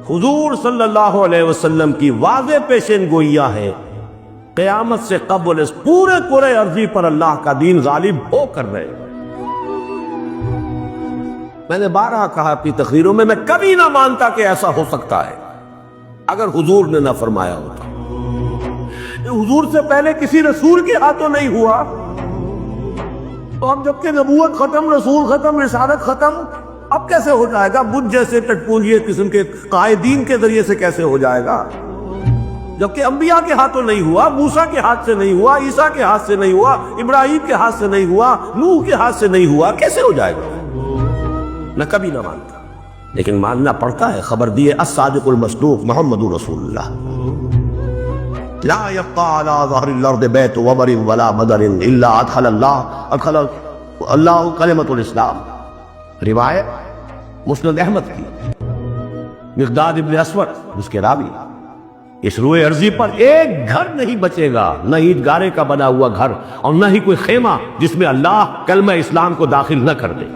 حضور صلی اللہ علیہ وسلم کی واضح پیشین گوئیاں ہیں، قیامت سے قبل اس پورے کرے ارضی پر اللہ کا دین غالب ہو کر رہے گا۔ میں نے بارہا کہا اپنی تقریروں میں کبھی نہ مانتا کہ ایسا ہو سکتا ہے اگر حضور نے نہ فرمایا ہوتا۔ حضور سے پہلے کسی رسول کے ہاتھوں نہیں ہوا، تو اب جبکہ نبوت ختم، رسول ختم، رسالت ختم، اب کیسے ہو جائے گا؟ بدھ جیسے ٹٹپونجیے قسم کے قائدین کے ذریعے سے کیسے ہو جائے گا؟ جبکہ انبیاء کے ہاتھوں نہیں ہوا، موسیٰ کے ہاتھ سے نہیں ہوا، عیسیٰ کے ہاتھ سے نہیں ہوا، ابراہیم کے ہاتھ سے نہیں ہوا، نوح کے ہاتھ سے نہیں ہوا، کیسے ہو جائے گا؟ میں کبھی نہ مانتا، لیکن ماننا پڑتا ہے۔ خبر دیے الصادق المصدوق محمد رسول اللہ، لا يبقى على ظهر الارض بيت وبر ولا مدر الا ادخل الله کلمۃ الاسلام۔ روایت مسند احمد کی، مقداد ابن اسود جس کے راوی، اس روئے ارضی پر ایک گھر نہیں بچے گا، نہ اینٹ گارے کا بنا ہوا گھر اور نہ ہی کوئی خیمہ جس میں اللہ کلمہ اسلام کو داخل نہ کر دے۔